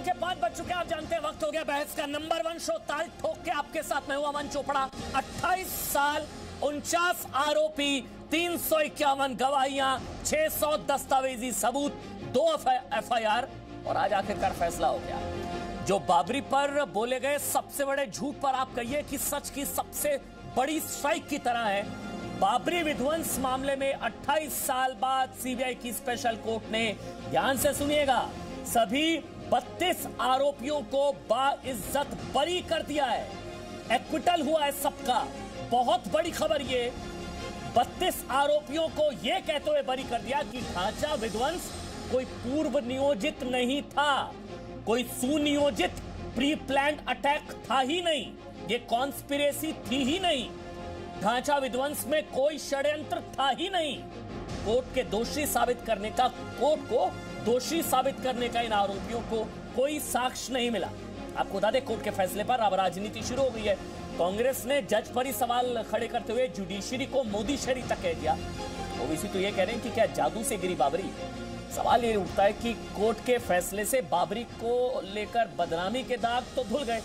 शाम के 5 बज चुके हैं। आप जानते हैं वक्त हो गया बहस का। नंबर 1 शो ताल ठोक के आपके साथ मैं हूं अमन चोपड़ा। 28 साल, 49 आरोपी, 351 गवाहियां, 600 दस्तावेजी सबूत, 2 FIR और आज आखिरकार फैसला हो गया। जो बाबरी पर बोले गए सबसे बड़े झूठ पर आप कहिए कि सच की सबसे बड़ी स्ट्राइक की तरह है। बाबरी विध्वंस मामले में 28 साल बाद सीबीआई की स्पेशल कोर्ट ने, ध्यान से सुनिएगा, सभी 32 आरोपियों को बाइज्जत बरी कर दिया है। एक्विटल हुआ है सबका। बहुत बड़ी खबर ये, 32 आरोपियों को यह कहते हुए बरी कर दिया कि ढांचा विध्वंस कोई पूर्व नियोजित नहीं था, कोई सुनियोजित प्री प्लान्ड अटैक था ही नहीं, ये कॉन्स्पिरेसी थी ही नहीं, ढांचा विध्वंस में कोई षड्यंत्र था ही नहीं। कोर्ट के दोषी साबित करने का, कोर्ट को दोषी साबित करने का इन आरोपियों को कोई साक्ष्य नहीं मिला। आपको बता दें, कोर्ट के फैसले पर अब राजनीति शुरू हो गई है। कांग्रेस ने जज पर ही सवाल खड़े करते हुए जुडिशरी को मोदी शरी तक कह दिया। ओवैसी तो ये कह रहे हैं कि क्या जादू से गिरी बाबरी। सवाल ये उठता है कि कोर्ट के फैसले से बाबरी को लेकर बदनामी के दाग तो धुल गए,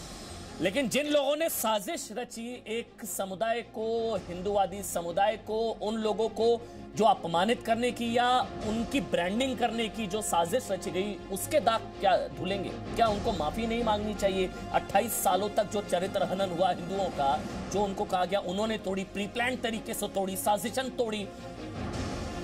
लेकिन जिन लोगों ने साजिश रची एक समुदाय को, हिंदूवादी समुदाय को, उन लोगों को जो अपमानित करने की या उनकी ब्रांडिंग करने की जो साजिश रची गई, उसके दाग क्या धुलेंगे? क्या उनको माफी नहीं मांगनी चाहिए? 28 सालों तक जो चरित्र हनन हुआ हिंदुओं का, जो उनको कहा गया उन्होंने तोड़ी, प्री प्लान तरीके से तोड़ी, साजिशन तोड़ी।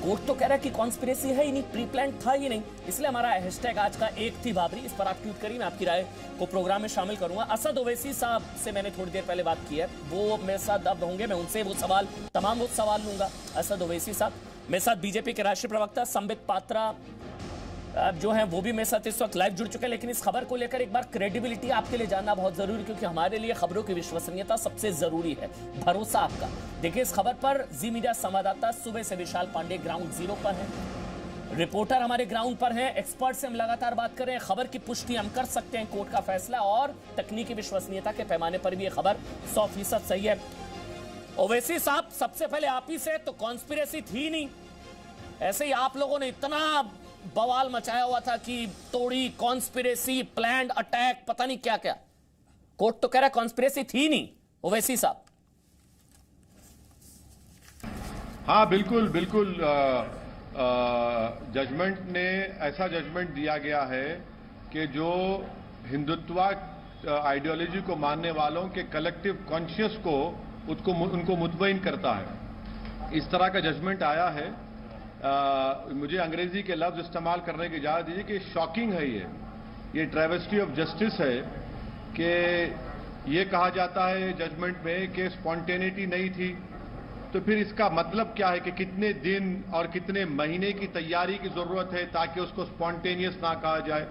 कोर्ट तो कह रहा है कि कॉन्स्पिरेसी है ही नहीं, प्री प्लान था ही नहीं। इसलिए हमारा हैशटैग आज का एक थी बाबरी। इस पर आप ट्वीट करिए, मैं आपकी राय को प्रोग्राम में शामिल करूंगा। असद ओवैसी साहब से मैंने थोड़ी देर पहले बात की है, वो मेरे साथ अब होंगे। मैं उनसे वो सवाल लूंगा। असद ओवैसी साहब मेरे साथ, बीजेपी के राष्ट्रीय प्रवक्ता संबित पात्रा जो हैं वो भी मेरे साथ इस वक्त लाइव जुड़ चुके हैं। लेकिन इस खबर को लेकर एक बार क्रेडिबिलिटी आपके लिए जानना बहुत जरूरी, क्योंकि हमारे लिए खबरों की विश्वसनीयता सबसे जरूरी है, भरोसा आपका। देखिए, इस खबर पर जी मीडिया संवाददाता सुबह से विशाल पांडे ग्राउंड जीरो पर हैं, रिपोर्टर हमारे ग्राउंड पर हैं, एक्सपर्ट से हम लगातार बात कर रहे हैं। खबर की पुष्टि हम कर सकते हैं कोर्ट का फैसला, और तकनीकी विश्वसनीयता के पैमाने पर भी यह खबर 100% सही है। ओवैसी साहब, सबसे पहले आप ही से, तो कॉन्स्पिरेसी थी नहीं, ऐसे ही आप लोगों ने इतना बवाल मचाया हुआ था कि तोड़ी, कॉन्स्पिरेसी, प्लान्ड अटैक, पता नहीं क्या क्या। कोर्ट तो कह रहा है कॉन्स्पिरेसी थी नहीं। ओवैसी साहब। हाँ, बिल्कुल बिल्कुल। जजमेंट ने ऐसा जजमेंट दिया गया है कि जो हिंदुत्व आइडियोलॉजी को मानने वालों के कलेक्टिव कॉन्शियस को उनको मुतमईन करता है। इस तरह का जजमेंट आया है। मुझे अंग्रेजी के लफ्ज इस्तेमाल करने की इजाजत दीजिए कि शॉकिंग है ये ट्रेवेस्टी ऑफ जस्टिस है कि ये कहा जाता है जजमेंट में कि स्पॉन्टेनिटी नहीं थी। तो फिर इसका मतलब क्या है कि कितने दिन और कितने महीने की तैयारी की जरूरत है ताकि उसको स्पॉन्टेनियस ना कहा जाए।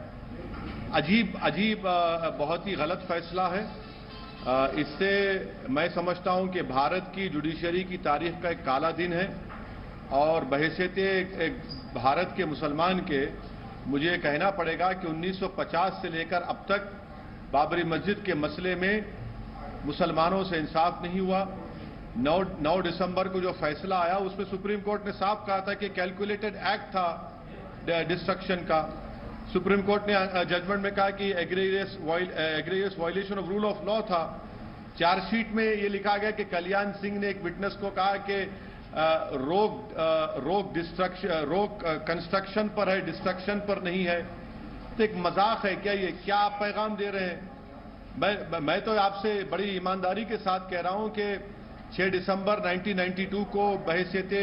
अजीब बहुत ही गलत फैसला है। इससे मैं समझता हूं कि भारत की जुडिशरी की तारीख का एक काला दिन है, और बहैसियत एक भारत के मुसलमान के मुझे कहना पड़ेगा कि 1950 से लेकर अब तक बाबरी मस्जिद के मसले में मुसलमानों से इंसाफ नहीं हुआ। 9 दिसंबर को जो फैसला आया उसमें सुप्रीम कोर्ट ने साफ कहा था कि कैलकुलेटेड एक्ट था डिस्ट्रक्शन का। सुप्रीम कोर्ट ने जजमेंट में कहा कि egregious violation of rule of law था। चार्जशीट में ये लिखा गया कि कल्याण सिंह ने एक विटनेस को कहा कि रोक कंस्ट्रक्शन पर है, डिस्ट्रक्शन पर नहीं है। तो एक मजाक है क्या ये? क्या आप पैगाम दे रहे हैं? मैं तो आपसे बड़ी ईमानदारी के साथ कह रहा हूं कि 6 दिसंबर 1992 को बहैसियत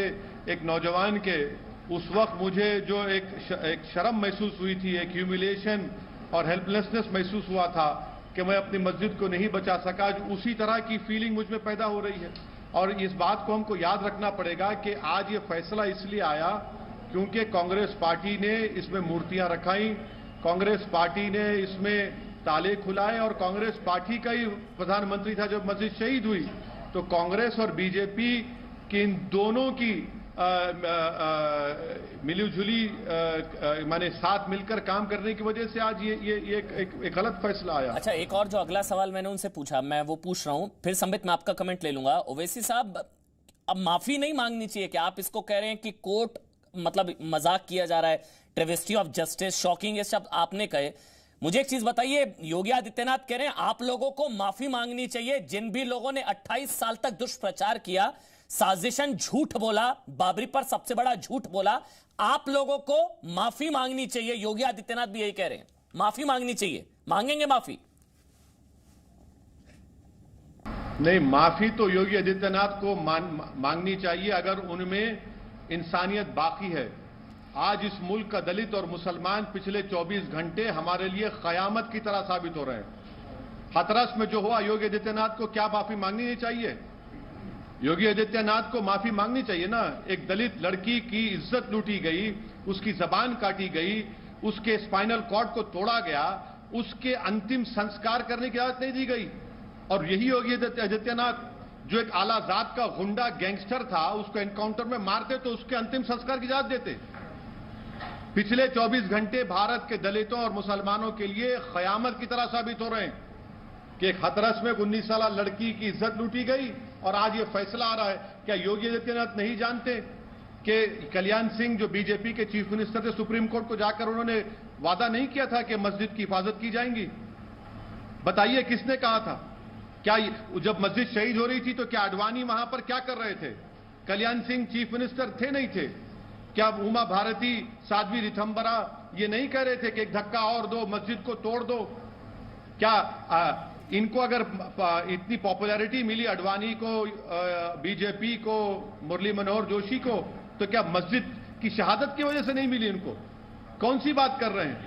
एक नौजवान के, उस वक्त मुझे जो एक शर्म महसूस हुई थी, एक ह्यूमिलिएशन और हेल्पलेसनेस महसूस हुआ था कि मैं अपनी मस्जिद को नहीं बचा सका। आज उसी तरह की फीलिंग मुझ में पैदा हो रही है, और इस बात को हमको याद रखना पड़ेगा कि आज ये फैसला इसलिए आया क्योंकि कांग्रेस पार्टी ने इसमें मूर्तियां रखाई, कांग्रेस पार्टी ने इसमें ताले खुलाए, और कांग्रेस पार्टी का ही प्रधानमंत्री था जब मस्जिद शहीद हुई। तो कांग्रेस और बीजेपी की इन दोनों की मिलीजुली माने साथ मिलकर काम करने की वजह से आज ये एक गलत फैसला आया। अच्छा, एक और जो अगला सवाल मैंने उनसे पूछा, मैं वो पूछ रहा हूं, फिर संबित मैं आपका कमेंट ले लूंगा। ओवैसी साहब, अब माफी नहीं मांगनी चाहिए क्या? आप इसको कह रहे हैं कि कोर्ट मतलब मजाक किया जा रहा है, ट्रेवेस्टी ऑफ जस्टिस, शॉकिंग, ये शब्द आपने कहे, मुझे एक चीज बताइए, योगी आदित्यनाथ कह रहे हैं आप लोगों को माफी मांगनी चाहिए, जिन भी लोगों ने 28 साल तक दुष्प्रचार किया, साजिशन झूठ बोला, बाबरी पर सबसे बड़ा झूठ बोला, आप लोगों को माफी मांगनी चाहिए। योगी आदित्यनाथ भी यही कह रहे हैं, माफी मांगनी चाहिए। मांगेंगे माफी? नहीं, माफी तो योगी आदित्यनाथ को मांगनी चाहिए अगर उनमें इंसानियत बाकी है। आज इस मुल्क का दलित और मुसलमान पिछले 24 घंटे हमारे लिए कयामत की तरह साबित हो रहे हैं। हाथरस में जो हुआ, योगी आदित्यनाथ को क्या माफी मांगनी नहीं चाहिए? योगी आदित्यनाथ को माफी मांगनी चाहिए ना। एक दलित लड़की की इज्जत लूटी गई, उसकी जबान काटी गई, उसके स्पाइनल कॉर्ड को तोड़ा गया, उसके अंतिम संस्कार करने की इजाजत नहीं दी गई। और यही योगी आदित्यनाथ जो एक आला जात का गुंडा गैंगस्टर था, उसको एनकाउंटर में मारते तो उसके अंतिम संस्कार की इजाजत देते। पिछले 24 घंटे भारत के दलितों और मुसलमानों के लिए कयामत की तरह साबित हो रहे हैं कि एक हाथरस में 19 साल लड़की की इज्जत लूटी गई और आज ये फैसला आ रहा है। क्या योगी आदित्यनाथ नहीं जानते कि कल्याण सिंह जो बीजेपी के चीफ मिनिस्टर थे, सुप्रीम कोर्ट को जाकर उन्होंने वादा नहीं किया था कि मस्जिद की हिफाजत की जाएंगी? बताइए किसने कहा था? क्या जब मस्जिद शहीद हो रही थी तो क्या आडवाणी वहां पर क्या कर रहे थे? कल्याण सिंह चीफ मिनिस्टर थे नहीं थे? क्या उमा भारती, साध्वी रिथम्बरा ये नहीं कह रहे थे कि एक धक्का और दो, मस्जिद को तोड़ दो? क्या इनको अगर इतनी पॉपुलैरिटी मिली आडवाणी को, बीजेपी को, मुरली मनोहर जोशी को, तो क्या मस्जिद की शहादत की वजह से नहीं मिली इनको? कौन सी बात कर रहे हैं?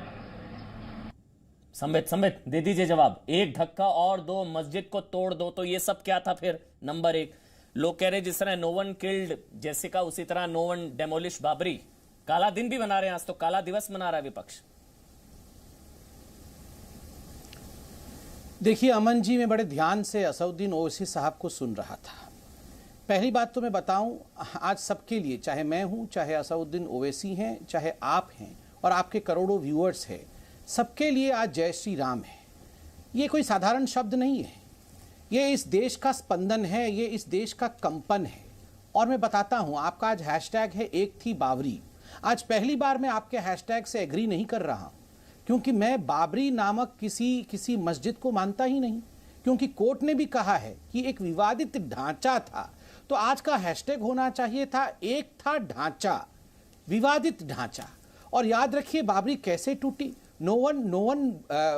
संबित दे दीजिए जवाब। एक धक्का और दो, मस्जिद को तोड़ दो, तो ये सब क्या था फिर? नंबर एक, लोग कह रहे जिस तरह नो वन किल्ड जेसिका, उसी तरह नो वन डेमोलिश बाबरी। काला दिन भी मना रहे हैं, आज तो काला दिवस मना रहा है विपक्ष। देखिए अमन जी, मैं बड़े ध्यान से असदुद्दीन ओवैसी साहब को सुन रहा था। पहली बात तो मैं बताऊं, आज सबके लिए, चाहे मैं हूं, चाहे असदुद्दीन ओवैसी हैं, चाहे आप हैं और आपके करोड़ों व्यूअर्स हैं, सबके लिए आज जय श्री राम है। ये कोई साधारण शब्द नहीं है, ये इस देश का स्पंदन है, ये इस देश का कंपन है। और मैं बताता हूं, आपका आज हैशटैग है एक थी बाबरी। आज पहली बार मैं आपके हैशटैग से एग्री नहीं कर रहा हूं, क्योंकि मैं बाबरी नामक किसी मस्जिद को मानता ही नहीं, क्योंकि कोर्ट ने भी कहा है कि एक विवादित ढांचा था। तो आज का हैशटैग होना चाहिए था एक था ढांचा, विवादित ढांचा। और याद रखिए बाबरी कैसे टूटी। No one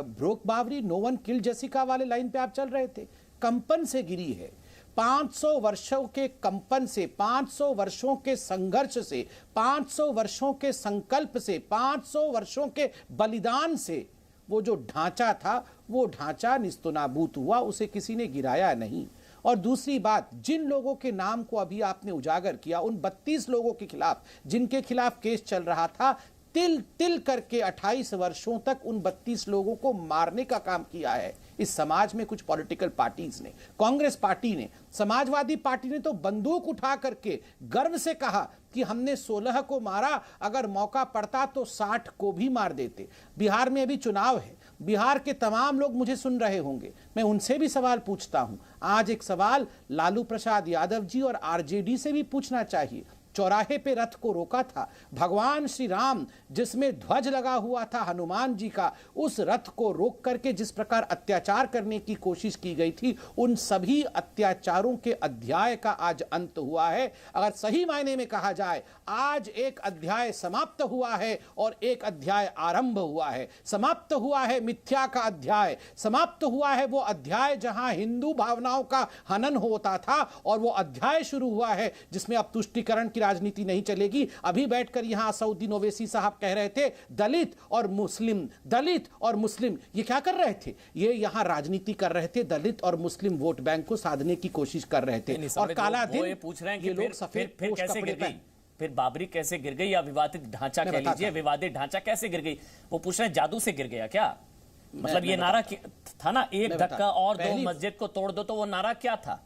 broke Babri, no one kill Jessica वाले लाइन पे आप चल रहे थे। कंपन से गिरी है, 500 वर्षों के कंपन से, 500 वर्षों के संघर्ष से, 500 वर्षों के संकल्प से, 500 वर्षों के बलिदान से वो जो ढांचा था, वो ढांचा निस्तनाबूत हुआ, उसे किसी ने गिराया नहीं। और दूसरी बात, जिन लोगों के नाम को अभी आपने उजागर किया, उन 32 लोगों के खिलाफ जिनके खिलाफ केस चल रहा था, तिल तिल करके 28 वर्षों तक उन 32 लोगों को मारने का काम किया है इस समाज में कुछ पॉलिटिकल पार्टीज ने। कांग्रेस पार्टी ने, समाजवादी पार्टी ने तो बंदूक उठा करके गर्व से कहा कि हमने 16 को मारा, अगर मौका पड़ता तो 60 को भी मार देते। बिहार में अभी चुनाव है, बिहार के तमाम लोग मुझे सुन रहे होंगे, मैं उनसे भी सवाल पूछता हूं। आज एक सवाल लालू प्रसाद यादव जी और आरजेडी से भी पूछना चाहिए। चौराहे पे रथ को रोका था, भगवान श्री राम जिसमें ध्वज लगा हुआ था हनुमान जी का, उस रथ को रोक करके जिस प्रकार अत्याचार करने की कोशिश की गई थी, उन सभी अत्याचारों के अध्याय का आज अंत हुआ है। अगर सही मायने में कहा जाए, आज एक अध्याय समाप्त हुआ है और एक अध्याय आरंभ हुआ है। समाप्त हुआ है मिथ्या का अध्याय, समाप्त हुआ है वो अध्याय जहां हिंदू भावनाओं का हनन होता था, और वो अध्याय शुरू हुआ है जिसमें अब तुष्टीकरण की राजनीति नहीं चलेगी। अभी बैठकर यहां असदुद्दीन ओवैसी साहब कह रहे थे दलित और मुस्लिम, दलित और मुस्लिम, ये क्या कर रहे थे? ये यहां राजनीति कर रहे थे, दलित और मुस्लिम वोट बैंक को साधने की कोशिश कर रहे थे। और काला दिन ये पूछ रहे हैं कि ये लोग सफेद फिर कैसे गिर गई, फिर बाबरी कैसे गिर गई, या विवादित ढांचा कह लीजिए, विवादित ढांचा कैसे गिर गई? वो पूछ रहे हैं जादू से गिर गया क्या? मतलब ये नारा था ना, एक धक्का और दो, मस्जिद को तोड़ दो, तो वो नारा क्या था?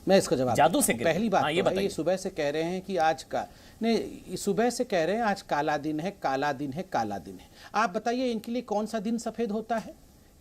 मैं इसका जवाब जादू से पहली बात ये ये सुबह से कह रहे हैं कि आज का नहीं, सुबह से कह रहे हैं आज काला दिन है, काला दिन है, काला दिन है। आप बताइए इनके लिए कौन सा दिन सफेद होता है?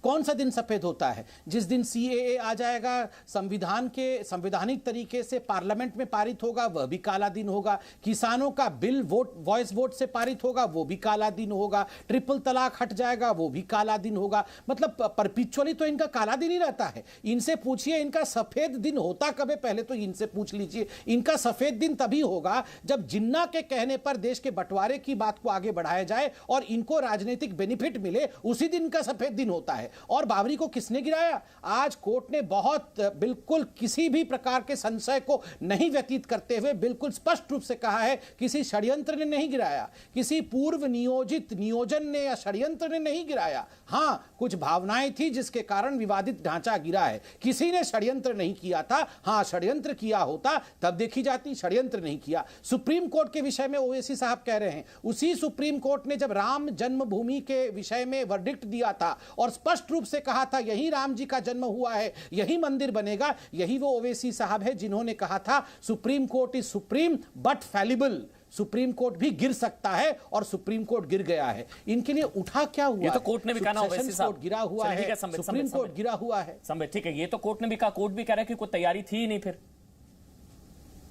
कौन सा दिन सफेद होता है? जिस दिन सीएए आ जाएगा, संविधान के संवैधानिक तरीके से पार्लियामेंट में पारित होगा, वह भी काला दिन होगा। किसानों का बिल वॉइस वोट से पारित होगा, वो भी काला दिन होगा। ट्रिपल तलाक हट जाएगा, वो भी काला दिन होगा। मतलब परपिचुअली तो इनका काला दिन ही रहता है। इनसे पूछिए इनका सफेद दिन होता कब है, पहले तो इनसे पूछ लीजिए। इनका सफेद दिन तभी होगा जब जिन्ना के कहने पर देश के बंटवारे की बात को आगे बढ़ाया जाए और इनको राजनीतिक बेनिफिट मिले, उसी दिन का सफेद दिन होता है। और बाबरी को किसने गिराया? आज कोर्ट ने बहुत बिल्कुल किसी भी प्रकार के संशय को नहीं व्यतीत करते हुए बिल्कुल स्पष्ट रूप से कहा है, किसी षड्यंत्र ने नहीं गिराया, किसी पूर्व नियोजित नियोजन ने या षड्यंत्र ने नहीं गिराया। हां, कुछ भावनाएं थी जिसके कारण विवादित ढांचा गिरा है। किसी ने षड्यंत्र नहीं किया था। हां, षड्यंत्र किया होता तब देखी जाती, षड्यंत्र नहीं किया। सुप्रीम कोर्ट के विषय में ओवैसी साहब कह रहे हैं, उसी सुप्रीम कोर्ट ने जब राम जन्मभूमि के विषय में वर्डिक्ट दिया था और स्पष्ट रूप से कहा था यही राम जी का जन्म हुआ है, यही मंदिर बनेगा, यही वो ओवैसी साहब है जिन्होंने कहा था Supreme Court is supreme but fallible. Supreme Court भी गिर सकता है और सुप्रीम कोर्ट गिर गया है। इनके लिए उठा क्या हुआ? ये तो कोर्ट ने भी कहा ना, ओवैसी साहब गिरा हुआ है, सुप्रीम कोर्ट गिरा हुआ है। संबित, ठीक है, ये तो कोर्ट ने भी कहा, कोर्ट भी कह रहा है कि कोई तैयारी थी ही नहीं, फिर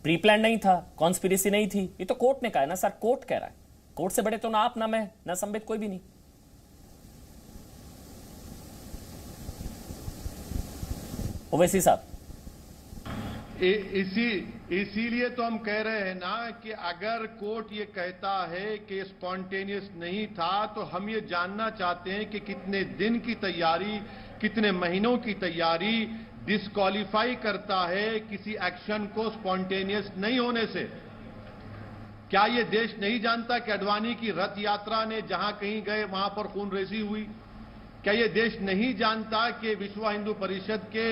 प्री प्लान नहीं था, कॉन्स्पिरेसी नहीं थी। ये तो कोर्ट ने कहा है ना सर, कोर्ट कह रहा है। कोर्ट से बड़े तो ना आप, ना मैं, ना संबित, कोई भी नहीं। ओवैसी साहब, इसीलिए तो हम कह रहे हैं ना कि अगर कोर्ट ये कहता है कि स्पॉन्टेनियस नहीं था, तो हम ये जानना चाहते हैं कि कितने दिन की तैयारी, कितने महीनों की तैयारी डिस्क्वालीफाई करता है किसी एक्शन को स्पॉन्टेनियस नहीं होने से। क्या ये देश नहीं जानता कि अडवाणी की रथ यात्रा ने जहां कहीं गए वहां पर खूनरेजी हुई? क्या ये देश नहीं जानता कि विश्व हिंदू परिषद के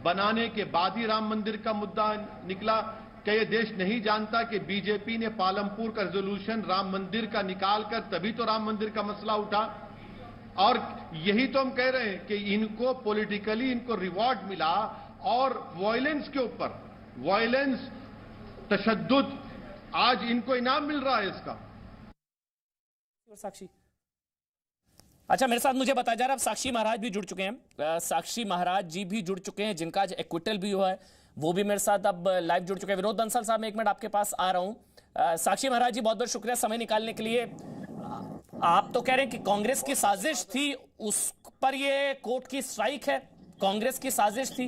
बनाने के बाद ही राम मंदिर का मुद्दा निकला? क्या ये देश नहीं जानता कि बीजेपी ने पालमपुर का रेजोल्यूशन राम मंदिर का निकालकर तभी तो राम मंदिर का मसला उठा? और यही तो हम कह रहे हैं कि इनको पॉलिटिकली इनको रिवॉर्ड मिला और वायलेंस के ऊपर, वायलेंस, तशद्दुद, आज इनको इनाम मिल रहा है इसका। साक्षी, अच्छा मेरे साथ मुझे बताया जा रहा है, अब साक्षी महाराज भी जुड़ चुके हैं। साक्षी महाराज जी भी जुड़ चुके हैं, जिनका आज एक्विटल भी हुआ है, वो भी मेरे साथ अब लाइव जुड़ चुके हैं। विनोद बंसल साहब, मैं एक मिनट आपके पास आ रहा हूं। साक्षी महाराज जी, बहुत बहुत शुक्रिया समय निकालने के लिए। आप तो कह रहे हैं कि कांग्रेस की साजिश थी, उस पर ये कोर्ट की स्ट्राइक है, कांग्रेस की साजिश थी?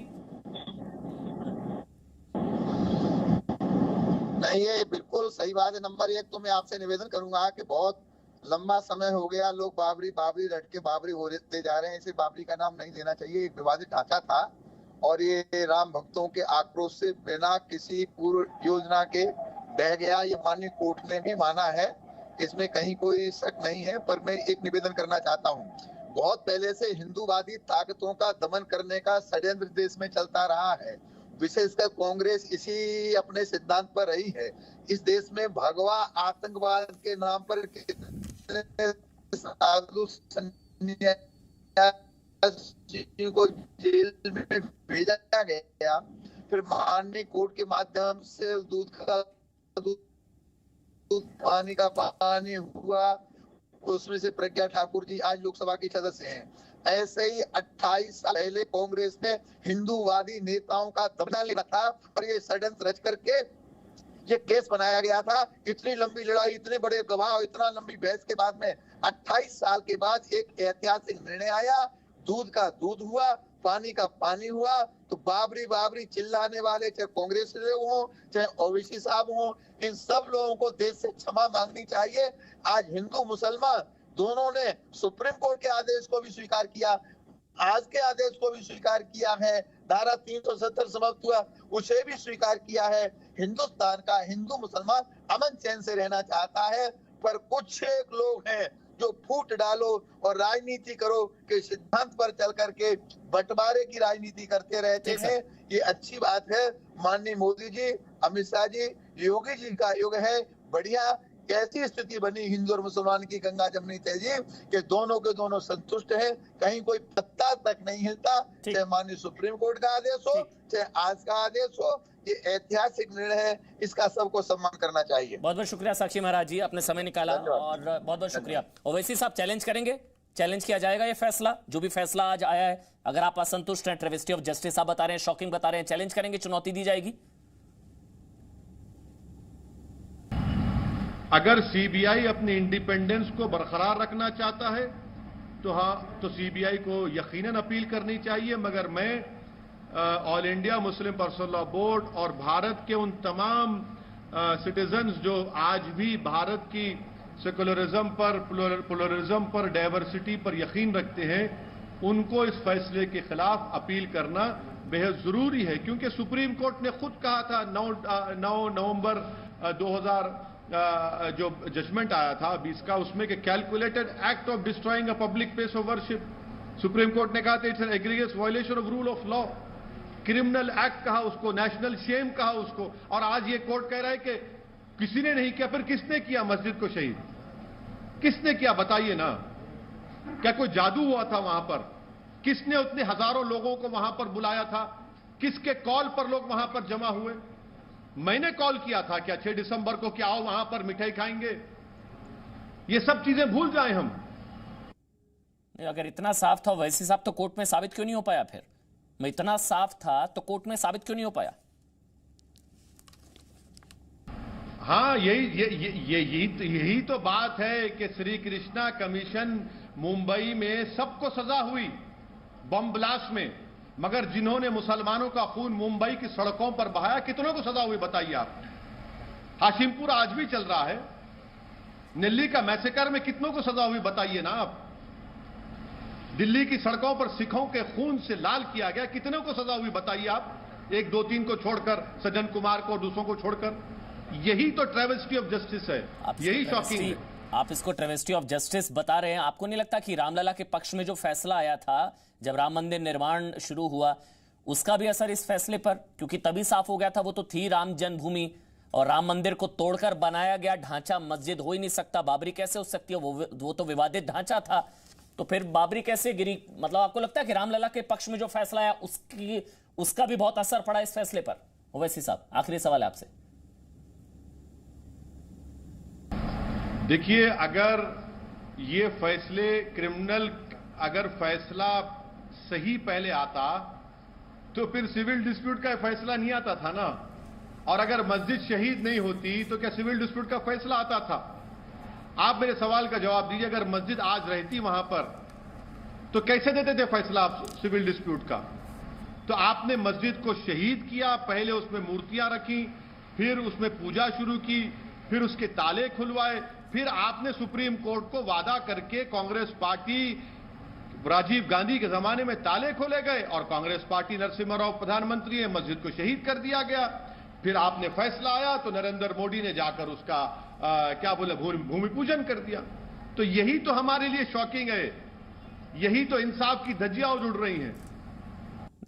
नहीं, ये बिल्कुल सही बात है। नंबर एक तो मैं आपसे निवेदन करूंगा कि बहुत लंबा समय हो गया लोग बाबरी बाबरी रट के बाबरी होते जा रहे हैं। इसे बाबरी का नाम नहीं देना चाहिए। एक विवादित ढांचा था और ये राम भक्तों के आक्रोश से बिना किसी पूर्व योजना के बह गया, ये माननीय कोर्ट ने भी माना है, इसमें कहीं कोई शक नहीं है। पर मैं एक निवेदन करना चाहता हूँ, बहुत पहले से हिंदूवादी ताकतों का दमन करने का षड्यंत्र देश में चलता रहा है। विशेषकर कांग्रेस इसी अपने सिद्धांत पर रही है। इस देश में भगवा आतंकवाद के नाम पर साधु सन्यासी को जेल में भेजा गया, फिर माननीय कोर्ट के माध्यम से दूध का दूध, पानी का पानी हुआ। उसमें से प्रज्ञा ठाकुर जी आज लोकसभा की सदस्य हैं। ऐसे ही 28 साल पहले कांग्रेस ने हिंदूवादी नेताओं का दबना लिया था और ये षड्यंत्र रच करके ये केस बनाया गया था। इतनी लंबी लड़ाई, इतने बड़े गवाह, इतना लंबी बहस के बाद में 28 साल के बाद एक ऐतिहासिक निर्णय आया। दूध का दूध हुआ, पानी का पानी हुआ। तो बाबरी बाबरी चिल्लाने वाले चाहे कांग्रेस के लोग हों, चाहे ओवैसी साहब हों, इन सब लोगों को देश से क्षमा मांगनी चाहिए। आज हिंदू मुसलमान दोनों ने सुप्रीम कोर्ट के आदेश को भी स्वीकार किया, आज के आदेश को भी स्वीकार किया है। धारा 370 समाप्त हुआ, उसे भी स्वीकार किया है। हिंदुस्तान का हिंदू मुसलमान अमन चैन से रहना चाहता है। पर कुछ एक लोग हैं जो फूट डालो और राजनीति करो के सिद्धांत पर चल करके बंटवारे की राजनीति करते रहते हैं। ये अच्छी बात है। माननीय मोदी जी, अमित शाह जी, योगी जी का युग है। बढ़िया कैसी स्थिति बनी हिंदू और मुसलमान की, गंगा जमनी तहजीब के दोनों के दोनों संतुष्ट हैं। कहीं कोई पत्ता तक नहीं हिलता, चाहे माननीय सुप्रीम कोर्ट का आदेश हो, चाहे आज का आदेश हो। ये ऐतिहासिक निर्णय है, इसका सबको सम्मान करना चाहिए। बहुत बहुत शुक्रिया साक्षी महाराज जी, आपने समय निकाला और बहुत बहुत शुक्रिया। ओवैसी साहब, चैलेंज करेंगे? चैलेंज किया जाएगा ये फैसला, जो भी फैसला आज आया है? अगर आप असंतुष्ट हैं, ट्रेविस्टी ऑफ जस्टिस आप बता रहे हैं, शॉकिंग बता रहे हैं, चैलेंज करेंगे, चुनौती दी जाएगी? अगर सीबीआई अपनी इंडिपेंडेंस को बरकरार रखना चाहता है तो तो सीबीआई को यकीनन अपील करनी चाहिए, मगर मैं all India Muslim personal law board और भारत के उन तमाम सिटीजन्स जो आज भी भारत की सेकुलरिज्म पर, प्लुरलिज्म पर, डाइवर्सिटी पर यकीन रखते हैं, उनको इस फैसले के खिलाफ अपील करना बेहद जरूरी है। क्योंकि सुप्रीम कोर्ट ने खुद कहा था 9 नवंबर 2000 जो जजमेंट आया था 20 का, उसमें कि calculated act of destroying a public place of worship, supreme Court ने कहा था it's an aggregate violation of rule of law, criminal act कहा उसको, नेशनल शेम कहा उसको। और आज ये कोर्ट कह रहा है कि किसी ने नहीं किया, फिर किसने किया मस्जिद को शहीद? किसने किया बताइए ना? क्या कोई जादू हुआ था वहां पर? किसने उतने हजारों लोगों को वहां पर बुलाया था? किसके कॉल पर लोग वहां पर जमा हुए? मैंने कॉल किया था क्या 6 दिसंबर को कि आओ वहां पर मिठाई खाएंगे? ये सब चीजें भूल जाएं हम। अगर इतना साफ था वैसी साहब, तो कोर्ट में साबित क्यों नहीं हो पाया? फिर मैं इतना साफ था तो कोर्ट में साबित क्यों नहीं हो पाया? हाँ, यही तो बात है कि श्री कृष्णा कमीशन मुंबई में सबको सजा हुई बम ब्लास्ट में, मगर जिन्होंने मुसलमानों का खून मुंबई की सड़कों पर बहाया, कितनों को सजा हुई बताइए आप? हाशिमपुर आज भी चल रहा है, दिल्ली का मैसेकर में कितनों को सजा हुई बताइए ना आप? दिल्ली की सड़कों पर सिखों के खून से लाल किया गया, कितनों को सजा हुई बताइए आप? 1, 2, 3 को छोड़कर, सज्जन कुमार को, दूसरों को छोड़कर। यही तो ट्रेवेस्टी ऑफ जस्टिस है, यही शॉकिंग है। आप इसको ट्रेवेस्टी ऑफ जस्टिस बता रहे हैं। आपको नहीं लगता कि रामलला के पक्ष में जो फैसला आया था जब राम मंदिर निर्माण शुरू हुआ, उसका भी असर इस फैसले पर? क्योंकि तभी साफ हो गया था वो तो थी राम जन्मभूमि, और राम मंदिर को तोड़कर बनाया गया ढांचा मस्जिद हो ही नहीं सकता, बाबरी कैसे हो सकती है? वो तो विवादित ढांचा था, तो फिर बाबरी कैसे गिरी? मतलब आपको लगता है कि रामलला के पक्ष में जो फैसला आया उसका भी बहुत असर पड़ा इस फैसले पर? ओवैसी साहब, आखिरी सवाल है आपसे। देखिए, अगर ये फैसले क्रिमिनल, अगर फैसला सही पहले आता तो फिर सिविल डिस्प्यूट का फैसला नहीं आता था ना। और अगर मस्जिद शहीद नहीं होती तो क्या सिविल डिस्प्यूट का फैसला आता था? आप मेरे सवाल का जवाब दीजिए, अगर मस्जिद आज रहती वहां पर तो कैसे देते थे फैसला आप सिविल डिस्प्यूट का? तो आपने मस्जिद को शहीद किया, पहले उसमें मूर्तियां रखी, फिर उसमें पूजा शुरू की, फिर उसके ताले खुलवाए, फिर आपने सुप्रीम कोर्ट को वादा करके, कांग्रेस पार्टी राजीव गांधी के जमाने में ताले खोले गए और कांग्रेस पार्टी नरसिम्हा राव प्रधानमंत्री है, मस्जिद को शहीद कर दिया गया। फिर आपने फैसला आया तो नरेंद्र मोदी ने जाकर उसका क्या बोले, भूमि पूजन कर दिया। तो यही तो हमारे लिए शॉकिंग है, यही तो इंसाफ की धज्जियां उड़ रही हैं।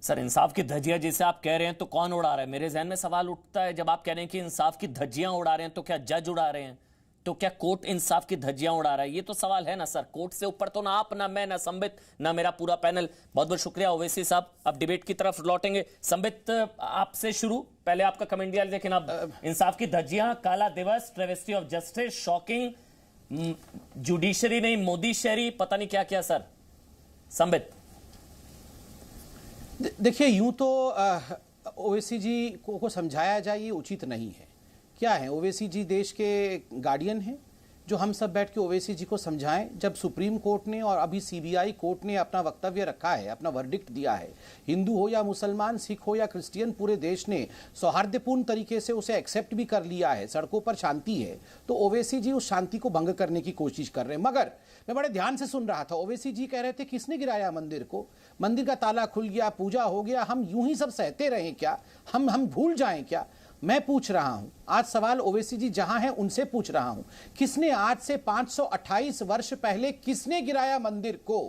सर, इंसाफ की धज्जियां जैसे आप कह रहे हैं तो कौन उड़ा रहा है? मेरे जहन में सवाल उठता है, जब आप कह रहे हैं कि इंसाफ की धज्जियां उड़ा रहे हैं, तो क्या जज उड़ा रहे हैं? तो क्या कोर्ट इंसाफ की धज्जियां उड़ा रहा है? ये तो सवाल है ना सर। कोर्ट से ऊपर तो ना आप, ना मैं, ना संबित, ना मेरा पूरा पैनल। बहुत बहुत शुक्रिया ओवैसी साहब। अब डिबेट की तरफ लौटेंगे। संबित, आपसे शुरू, पहले आपका कमेंट दिया, लेकिन अब इंसाफ की धज्जियां, काला दिवस, travesty of justice, shocking, judiciary नहीं मोदी शहरी, पता नहीं क्या क्या सर। संबित, देखिए, यूं तो ओवैसी जी को समझाया जाए ये उचित नहीं है। क्या है, ओवैसी जी देश के गार्डियन हैं, जो हम सब बैठ के ओवैसी जी को समझाएं। जब सुप्रीम कोर्ट ने और अभी सीबीआई कोर्ट ने अपना वक्तव्य रखा है, अपना वर्डिक्ट दिया है, हिंदू हो या मुसलमान, सिख हो या क्रिश्चियन, पूरे देश ने सौहार्दपूर्ण तरीके से उसे एक्सेप्ट भी कर लिया है, सड़कों पर शांति है, तो ओवैसी जी उस शांति को भंग करने की कोशिश कर रहे हैं। मगर मैं बड़े ध्यान से सुन रहा था, ओवैसी जी कह रहे थे किसने गिराया मंदिर को? मंदिर का ताला खुल गया, पूजा हो गया, हम यूं ही सब सहते रहें क्या? हम भूल जाएं क्या? मैं पूछ रहा हूं, आज सवाल ओवैसी जी जहां है उनसे पूछ रहा हूं, किसने आज से 528 वर्ष पहले किसने गिराया मंदिर को?